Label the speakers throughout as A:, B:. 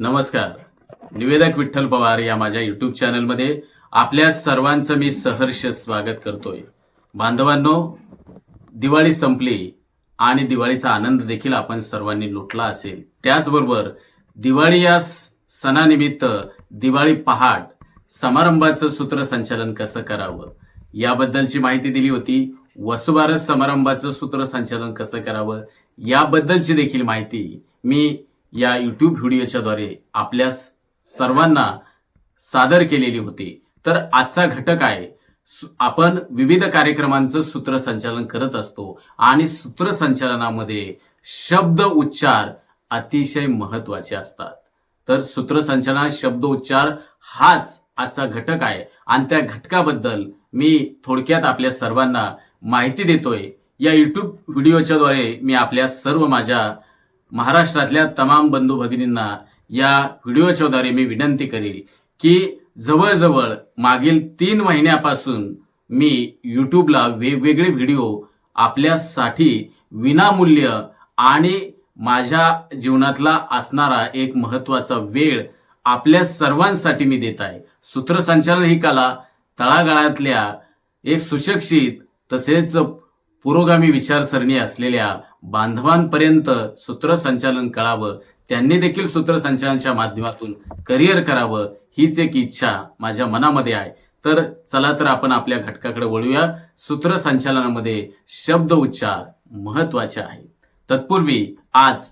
A: नमस्कार. निवेदक विठ्ठल पवार या माझ्या युट्यूब चॅनलमध्ये आपल्या सर्वांचं मी सहर्ष स्वागत करतोय. बांधवांनो, दिवाळी संपली आणि दिवाळीचा आनंद देखील आपण सर्वांनी लुटला असेल. त्याचबरोबर दिवाळी या सणानिमित्त दिवाळी पहाट समारंभाचं सूत्रसंचालन कसं करावं याबद्दलची माहिती दिली होती. वसुबारस समारंभाचं सूत्रसंचालन कसं करावं याबद्दलची देखील माहिती मी या यूट्यूब व्हिडिओच्याद्वारे आपल्या सर्वांना सादर केलेली होती. तर आजचा घटक आहे, आपण विविध कार्यक्रमांचं सूत्रसंचालन करत असतो आणि सूत्रसंचालनामध्ये शब्द उच्चार अतिशय महत्वाचे असतात. तर सूत्रसंचालनात शब्द उच्चार हाच आजचा घटक आहे आणि त्या घटकाबद्दल मी थोडक्यात आपल्या सर्वांना माहिती देतोय. या यूट्यूब व्हिडिओच्याद्वारे मी आपल्या सर्व माझ्या महाराष्ट्रातल्या तमाम बंधू भगिनींना या व्हिडिओच्याद्वारे मी विनंती करेल की जवळजवळ मागील 3 महिन्यापासून मी यूट्यूबला वेगवेगळे व्हिडिओ आपल्यासाठी विनामूल्य आणि माझ्या जीवनातला असणारा एक महत्वाचा वेळ आपल्या सर्वांसाठी मी देत आहे. सूत्रसंचालन ही कला तळागाळातल्या एक सुशिक्षित तसेच पुरोगामी विचारसरणी असलेल्या बांधवांपर्यंत सूत्रसंचालन कळावं, त्यांनी देखील सूत्रसंचालनाच्या माध्यमातून करिअर करावं हीच एक इच्छा माझ्या मनामध्ये आहे. तर चला तर आपण आपल्या घटकाकडे वळूया. सूत्रसंचालनामध्ये शब्द उच्चार महत्वाचे आहेत. तत्पूर्वी आज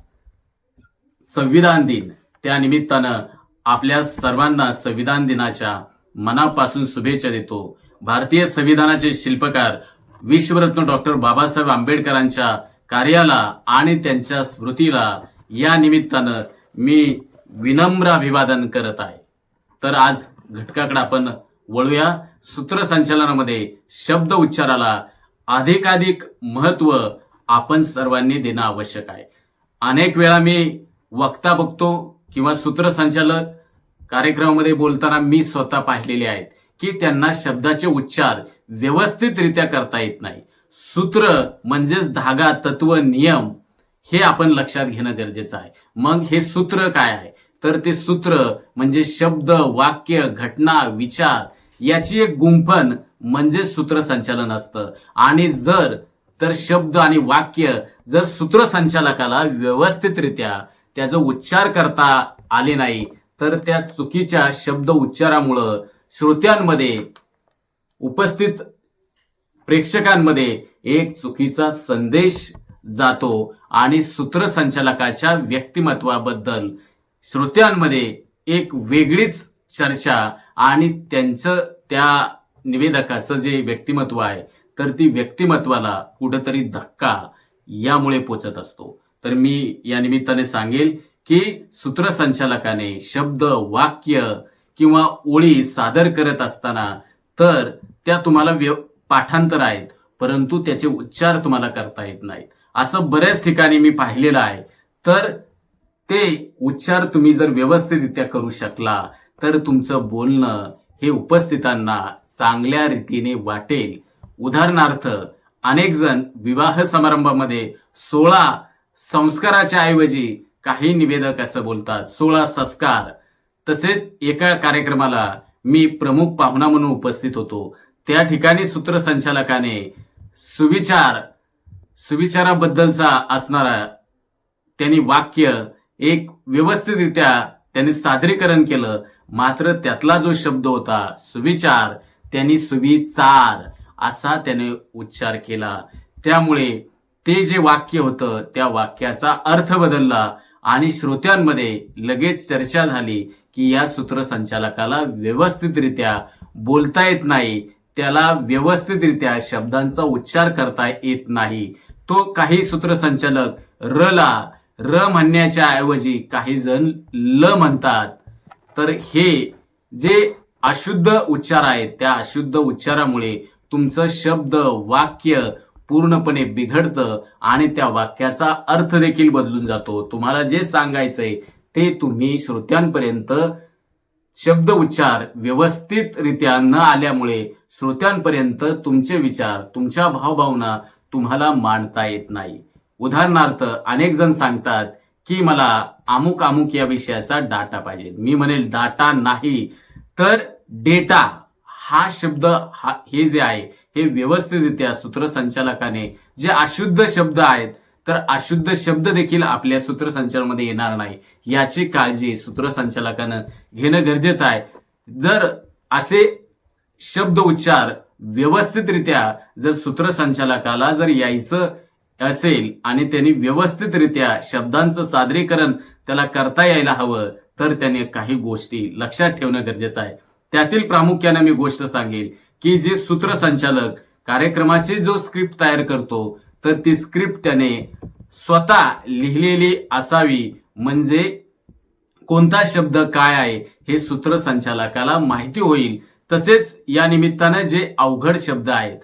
A: संविधान दिन, त्या निमित्तानं आपल्या सर्वांना संविधान दिनाच्या मनापासून शुभेच्छा देतो. भारतीय संविधानाचे शिल्पकार विश्वरत्न डॉक्टर बाबासाहेब आंबेडकरांच्या कार्याला आणि त्यांच्या स्मृतीला या निमित्तानं मी विनम्र अभिवादन करत आहे. तर आज घटकाकडे आपण वळूया. सूत्रसंचालनामध्ये शब्द उच्चाराला अधिकाधिक महत्व आपण सर्वांनी देणं आवश्यक आहे. अनेक वेळा मी वक्ता बघतो किंवा सूत्रसंचालक कार्यक्रमामध्ये बोलताना मी स्वतः पाहिलेले आहेत की त्यांना शब्दाचे उच्चार व्यवस्थितरित्या करता येत नाही. सूत्र म्हणजेच धागा, तत्व, नियम हे आपण लक्षात घेणं गरजेचं आहे. मग हे सूत्र काय आहे, तर ते सूत्र म्हणजे शब्द, वाक्य, घटना, विचार याची एक गुंफण म्हणजे सूत्रसंचालन असतं. आणि जर तर शब्द आणि वाक्य जर सूत्रसंचालकाला व्यवस्थितरित्या त्याचा उच्चार करता आले नाही तर त्या चुकीच्या शब्द उच्चारामुळं श्रोत्यांमध्ये, उपस्थित प्रेक्षकांमध्ये एक चुकीचा संदेश जातो आणि सूत्रसंचालकाच्या व्यक्तिमत्वाबद्दल श्रोत्यांमध्ये एक वेगळीच चर्चा आणि त्यांचं, त्या निवेदकाचं जे व्यक्तिमत्व आहे तर ती व्यक्तिमत्वाला कुठेतरी धक्का यामुळे पोचत असतो. तर मी या निमित्ताने सांगेल की सूत्रसंचालकाने शब्द, वाक्य किंवा ओळी सादर करत असताना तर त्या तुम्हाला पाठांतर आहेत, परंतु त्याचे उच्चार तुम्हाला करता येत नाहीत. असं बऱ्याच ठिकाणी मी पाहिलेलं आहे. तर ते उच्चार तुम्ही जर व्यवस्थितरित्या करू शकला तर तुमचं बोलणं हे उपस्थितांना चांगल्या रीतीने वाटेल. उदाहरणार्थ, अनेक जण विवाह समारंभामध्ये 16 संस्काराच्या ऐवजी काही निवेदक असं बोलतात 16 संस्कार. तसेच एका कार्यक्रमाला मी प्रमुख पाहुणा म्हणून उपस्थित होतो. त्या ठिकाणी सूत्रसंचालकाने सुविचाराबद्दलचा असणारा त्यांनी वाक्य एक व्यवस्थितरित्या त्यांनी सादरीकरण केलं, मात्र त्यातला जो शब्द होता सुविचार, त्यांनी सुविचार असा त्याने उच्चार केला. त्यामुळे ते जे वाक्य होतं त्या वाक्याचा अर्थ बदलला आणि श्रोत्यांमध्ये लगेच चर्चा झाली की या सूत्रसंचालकाला व्यवस्थितरित्या बोलता येत नाही, त्याला व्यवस्थितरित्या शब्दांचा उच्चार करता येत नाही. तो काही सूत्रसंचालक र म्हणण्याच्या ऐवजी काही जण ल म्हणतात. तर हे जे अशुद्ध उच्चार आहेत त्या अशुद्ध उच्चारामुळे तुमचं शब्द, वाक्य पूर्णपणे बिघडतं आणि त्या वाक्याचा अर्थ देखील बदलून जातो. तुम्हाला जे सांगायचंय ते तुम्ही श्रोत्यांपर्यंत शब्द उच्चार व्यवस्थितरित्या न आल्यामुळे श्रोत्यांपर्यंत तुमचे विचार, तुमच्या भावभावना तुम्हाला मांडता येत नाही. उदाहरणार्थ, अनेक जण सांगतात की मला अमुक अमुक या विषयाचा डाटा पाहिजे, मी म्हणेल डाटा नाही तर डेटा हा शब्द हे जे आहे हे व्यवस्थितरित्या सूत्रसंचालकाने जे अशुद्ध शब्द आहेत तर अशुद्ध शब्द देखील आपल्या सूत्रसंचालनामध्ये येणार नाही याची काळजी सूत्रसंचालकानं घेणं गरजेचं आहे. जर असे शब्द उच्चार व्यवस्थितरित्या जर सूत्रसंचालकाला जर यायचं असेल आणि त्यांनी व्यवस्थितरित्या शब्दांचं सादरीकरण त्याला करता यायला हवं तर त्याने काही गोष्टी लक्षात ठेवणं गरजेचं आहे. त्यातील प्रामुख्याने मी गोष्ट सांगेल की जे सूत्रसंचालक कार्यक्रमाची जो स्क्रिप्ट तयार करतो तर ती स्क्रिप्ट त्याने स्वतः लिहिलेली असावी, म्हणजे कोणता शब्द काय आहे हे सूत्रसंचालकाला माहिती होईल. तसेच या निमित्तानं जे अवघड शब्द आहेत,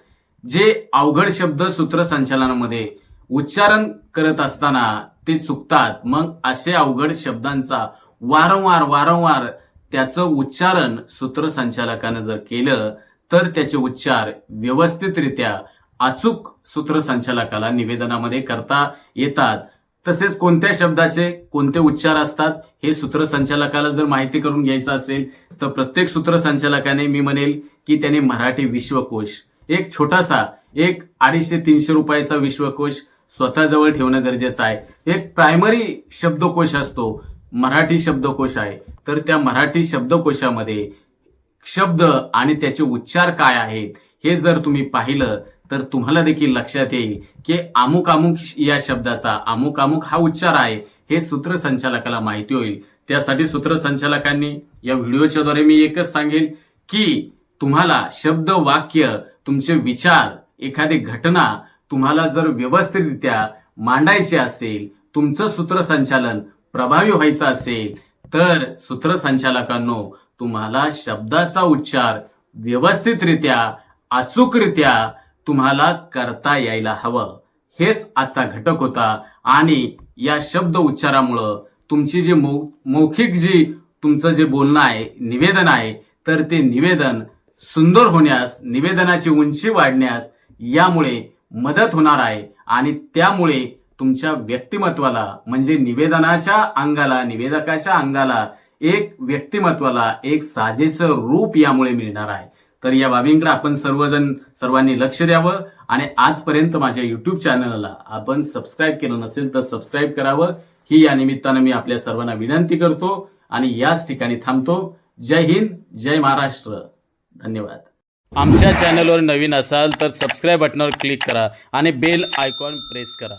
A: जे अवघड शब्द सूत्रसंचालनामध्ये उच्चारण करत असताना ते चुकतात, मग असे अवघड शब्दांचा वारंवार त्याचं उच्चारण सूत्रसंचालकानं जर केलं तर त्याचे उच्चार व्यवस्थितरित्या अचूक सूत्रसंचालकाला निवेदनामध्ये करता येतात. तसेच कोणत्या शब्दाचे कोणते उच्चार असतात हे सूत्रसंचालकाला जर माहिती करून घ्यायचं असेल तर प्रत्येक सूत्रसंचालकाने मी म्हणेल की त्याने मराठी विश्वकोश एक छोटासा 250-300 रुपयाचा विश्वकोश स्वतःजवळ ठेवणं गरजेचं आहे. एक प्रायमरी शब्दकोश असतो, मराठी शब्दकोश आहे, तर त्या मराठी शब्दकोशामध्ये शब्द आणि त्याचे उच्चार काय आहेत हे जर तुम्ही पाहिलं तर तुम्हाला देखील लक्षात येईल की अमुक अमुक या शब्दाचा अमुक अमुक हा उच्चार आहे हे सूत्रसंचालकाला माहिती होईल. त्यासाठी सूत्रसंचालकांनी या व्हिडिओच्या द्वारे मी एकच सांगेल की तुम्हाला शब्द, वाक्य, तुमचे विचार, एखादी घटना तुम्हाला जर व्यवस्थितरित्या मांडायची असेल, तुमचं सूत्रसंचालन प्रभावी व्हायचं असेल तर सूत्रसंचालकांनो तुम्हाला शब्दाचा उच्चार व्यवस्थितरित्या अचूकरित्या तुम्हाला करता यायला हवं. हेच आजचा घटक होता आणि या शब्द उच्चारामुळं तुमची जी मौखिक जी तुमचं जे बोलणं आहे, निवेदन आहे, तर ते निवेदन सुंदर होण्यास, निवेदनाची उंची वाढण्यास यामुळे मदत होणार आहे आणि त्यामुळे तुमच्या व्यक्तिमत्वाला म्हणजे निवेदनाच्या अंगाला, निवेदकाच्या अंगाला, एक व्यक्तिमत्वाला एक साजेसं रूप यामुळे मिळणार आहे. तर या बाबींकडे आपण सर्वांनी लक्ष द्यावं आणि आजपर्यंत माझ्या युट्यूब चॅनलला आपण सबस्क्राईब केलं नसेल तर सबस्क्राईब करावं ही या निमित्तानं मी आपल्या सर्वांना विनंती करतो आणि याच ठिकाणी थांबतो. जय हिंद, जय महाराष्ट्र, धन्यवाद. आमच्या चॅनलवर नवीन असाल तर सबस्क्राईब बटनावर क्लिक करा आणि बेल आयकॉन प्रेस करा.